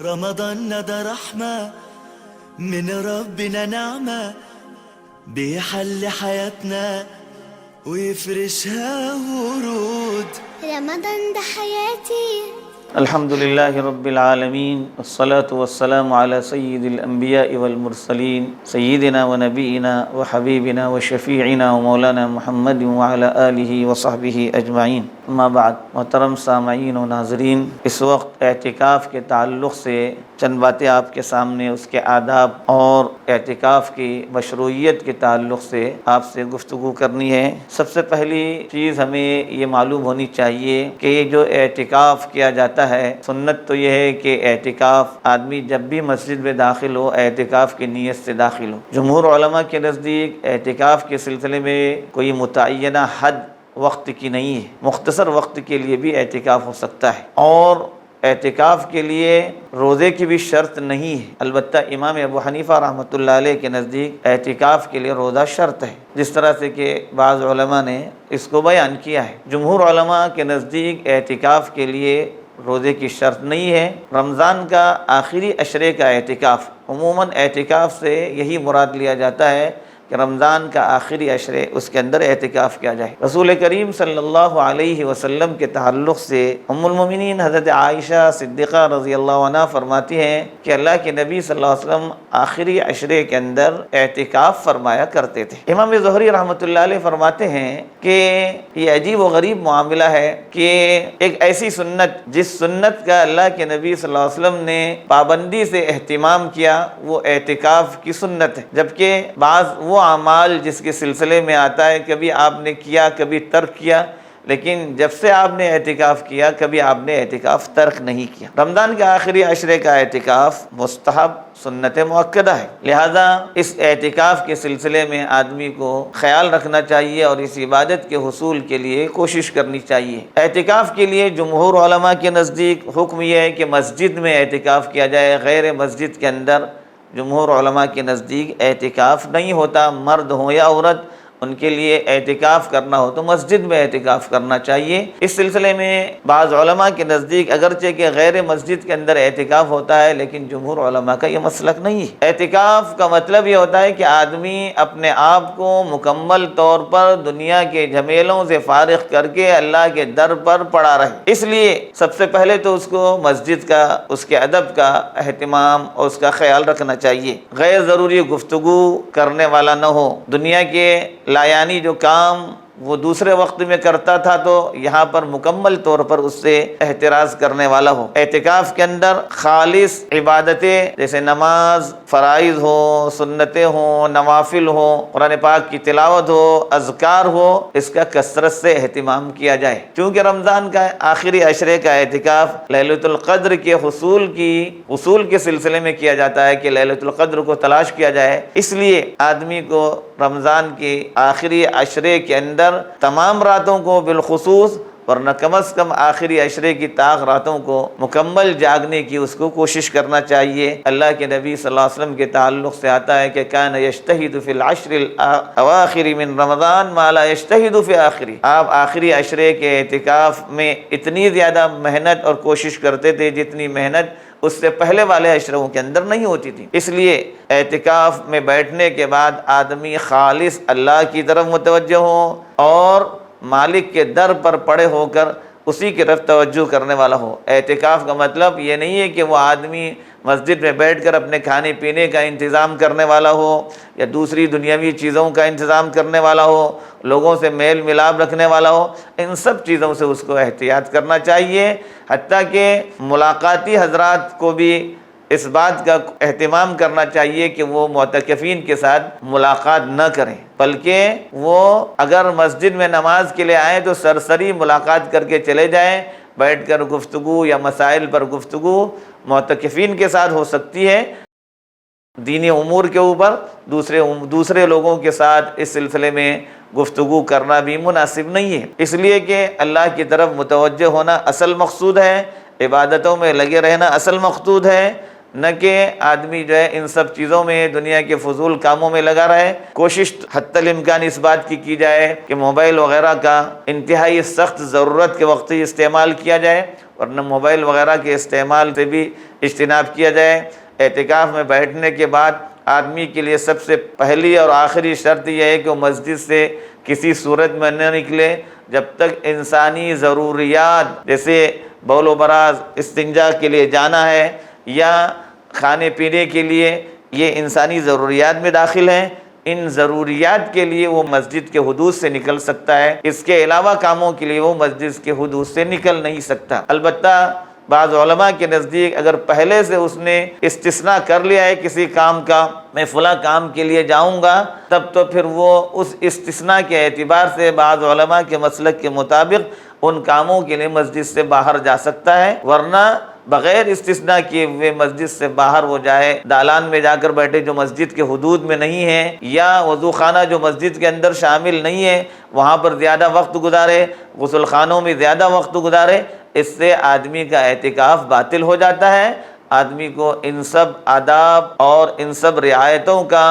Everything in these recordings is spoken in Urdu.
رمضان ده رحمة من ربنا، نعمة بيحل حياتنا ويفرشها ورود. رمضان ده حياتي. الحمد لله رب العالمين، والصلاة والسلام على سيد الأنبياء والمرسلين سيدنا ونبينا وحبيبنا وشفيعنا ومولانا محمد وعلى آلہ وصحبہ اجمعین. اما بعد، محترم سامعین و ناظرین، اس وقت اعتکاف کے تعلق سے چند باتیں آپ کے سامنے اس کے آداب اور اعتکاف کی مشروعیت کے تعلق سے آپ سے گفتگو کرنی ہے. سب سے پہلی چیز ہمیں یہ معلوم ہونی چاہیے کہ یہ جو اعتکاف کیا جاتا ہے، سنت تو یہ ہے کہ اعتکاف آدمی جب بھی مسجد میں داخل ہو اعتکاف کی نیت سے داخل ہو. جمہور علماء کے نزدیک اعتکاف کے سلسلے میں کوئی متعینہ حد وقت کی نہیں ہے، مختصر وقت کے لیے بھی اعتکاف ہو سکتا ہے، اور اعتکاف کے لیے روزے کی بھی شرط نہیں ہے. البتہ امام ابو حنیفہ رحمۃ اللہ علیہ کے نزدیک اعتکاف کے لیے روزہ شرط ہے، جس طرح سے کہ بعض علماء نے اس کو بیان کیا ہے. جمہور علماء کے نزدیک اعتکاف کے لیے روزے کی شرط نہیں ہے. رمضان کا آخری عشرے کا اعتکاف، عموماً اعتکاف سے یہی مراد لیا جاتا ہے کہ رمضان کا آخری عشرے اس کے اندر اعتکاف کیا جائے. رسول کریم صلی اللہ علیہ وسلم کے تعلق سے ام المومنین حضرت عائشہ صدیقہ رضی اللہ عنہ فرماتی ہیں کہ اللہ کے نبی صلی اللہ علیہ وسلم آخری عشرے کے اندر اعتکاف فرمایا کرتے تھے. امام زہری رحمۃ اللہ علیہ فرماتے ہیں کہ یہ عجیب و غریب معاملہ ہے کہ ایک ایسی سنت جس سنت کا اللہ کے نبی صلی اللہ علیہ وسلم نے پابندی سے اہتمام کیا، وہ اعتکاف کی سنت ہے، جبکہ بعض وہ اعمال جس کے سلسلے میں آتا ہے کبھی آپ نے کیا کبھی ترک کیا، لیکن جب سے آپ نے اعتکاف کیا کبھی آپ نے اعتکاف ترک نہیں کیا. رمضان کے آخری عشرے کا اعتکاف مستحب سنت مؤکدہ ہے، لہذا اس اعتکاف کے سلسلے میں آدمی کو خیال رکھنا چاہیے اور اس عبادت کے حصول کے لیے کوشش کرنی چاہیے. اعتکاف کے لیے جمہور علماء کے نزدیک حکم یہ ہے کہ مسجد میں اعتکاف کیا جائے، غیر مسجد کے اندر جمہور علماء کے نزدیک اعتکاف نہیں ہوتا. مرد ہوں یا عورت، ان کے لیے اعتکاف کرنا ہو تو مسجد میں اعتکاف کرنا چاہیے. اس سلسلے میں بعض علماء کے نزدیک اگرچہ کہ غیر مسجد کے اندر اعتکاف ہوتا ہے، لیکن جمہور علماء کا یہ مسلک نہیں ہے. اعتکاف کا مطلب یہ ہوتا ہے کہ آدمی اپنے آپ کو مکمل طور پر دنیا کے جھمیلوں سے فارغ کر کے اللہ کے در پر پڑا رہے. اس لیے سب سے پہلے تو اس کو مسجد کا، اس کے ادب کا اہتمام اور اس کا خیال رکھنا چاہیے. غیر ضروری گفتگو کرنے والا نہ ہو. دنیا کے لایانی جو کام وہ دوسرے وقت میں کرتا تھا تو یہاں پر مکمل طور پر اس سے احتراز کرنے والا ہو. اعتکاف کے اندر خالص عبادتیں جیسے نماز، فرائض ہو، سنتیں ہوں، نوافل ہوں، قرآن پاک کی تلاوت ہو، اذکار ہو، اس کا کثرت سے اہتمام کیا جائے. چونکہ رمضان کا آخری عشرے کا اعتکاف لیلۃ القدر کے حصول کے سلسلے میں کیا جاتا ہے کہ لیلۃ القدر کو تلاش کیا جائے. اس لیے آدمی کو رمضان کے آخری عشرے کے اندر تمام راتوں کو بالخصوص، ورنہ کم از کم آخری عشرے کی طاق راتوں کو مکمل جاگنے کی اس کو کوشش کرنا چاہیے. اللہ کے نبی صلی اللہ علیہ وسلم کے تعلق سے آتا ہے کہ کان یجتہد فی العشر الاواخر من رمضان ما لا یجتہد فی آخری. آپ آخری عشرے کے اعتکاف میں اتنی زیادہ محنت اور کوشش کرتے تھے جتنی محنت اس سے پہلے والے عشروں کے اندر نہیں ہوتی تھی. اس لیے اعتکاف میں بیٹھنے کے بعد آدمی خالص اللہ کی طرف متوجہ ہو اور مالک کے در پر پڑے ہو کر اسی کی طرف توجہ کرنے والا ہو. اعتکاف کا مطلب یہ نہیں ہے کہ وہ آدمی مسجد میں بیٹھ کر اپنے کھانے پینے کا انتظام کرنے والا ہو یا دوسری دنیاوی چیزوں کا انتظام کرنے والا ہو، لوگوں سے میل ملاپ رکھنے والا ہو. ان سب چیزوں سے اس کو احتیاط کرنا چاہیے. حتیٰ کہ ملاقاتی حضرات کو بھی اس بات کا اہتمام کرنا چاہیے کہ وہ معتکفین کے ساتھ ملاقات نہ کریں، بلکہ وہ اگر مسجد میں نماز کے لیے آئیں تو سرسری ملاقات کر کے چلے جائیں. بیٹھ کر گفتگو یا مسائل پر گفتگو معتکفین کے ساتھ ہو سکتی ہے، دینی امور کے اوپر دوسرے لوگوں کے ساتھ اس سلسلے میں گفتگو کرنا بھی مناسب نہیں ہے. اس لیے کہ اللہ کی طرف متوجہ ہونا اصل مقصود ہے، عبادتوں میں لگے رہنا اصل مقصود ہے، نہ کہ آدمی جو ہے ان سب چیزوں میں دنیا کے فضول کاموں میں لگا رہے. کوشش حتی الامکان اس بات کی جائے کہ موبائل وغیرہ کا انتہائی سخت ضرورت کے وقت ہی استعمال کیا جائے، ورنہ موبائل وغیرہ کے استعمال سے بھی اجتناب کیا جائے۔ اعتکاف میں بیٹھنے کے بعد آدمی کے لیے سب سے پہلی اور آخری شرط یہ ہے کہ وہ مسجد سے کسی صورت میں نہ نکلے جب تک انسانی ضروریات جیسے بول و براز، استنجا کے لیے جانا ہے یا کھانے پینے کے لیے، یہ انسانی ضروریات میں داخل ہیں، ان ضروریات کے لیے وہ مسجد کے حدود سے نکل سکتا ہے، اس کے علاوہ کاموں کے لیے وہ مسجد کے حدود سے نکل نہیں سکتا۔ البتہ بعض علماء کے نزدیک اگر پہلے سے اس نے استثناء کر لیا ہے کسی کام کا، میں فلاں کام کے لیے جاؤں گا، تب تو پھر وہ اس استثناء کے اعتبار سے بعض علماء کے مسلک کے مطابق ان کاموں کے لیے مسجد سے باہر جا سکتا ہے، ورنہ بغیر استثناء کیے ہوئے مسجد سے باہر وہ جائے، دالان میں جا کر بیٹھے جو مسجد کے حدود میں نہیں ہے، یا وضو خانہ جو مسجد کے اندر شامل نہیں ہے وہاں پر زیادہ وقت گزارے، غسل خانوں میں زیادہ وقت گزارے، اس سے آدمی کا اعتکاف باطل ہو جاتا ہے۔ آدمی کو ان سب آداب اور ان سب رعایتوں کا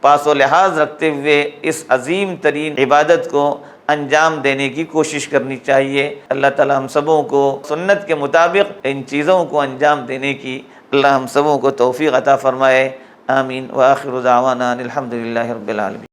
پاس و لحاظ رکھتے ہوئے اس عظیم ترین عبادت کو انجام دینے کی کوشش کرنی چاہیے۔ اللہ تعالی ہم سبوں کو سنت کے مطابق ان چیزوں کو انجام دینے کی اللہ ہم سبوں کو توفیق عطا فرمائے۔ آمین۔ وآخر دعوانا الحمدللہ رب العالمین۔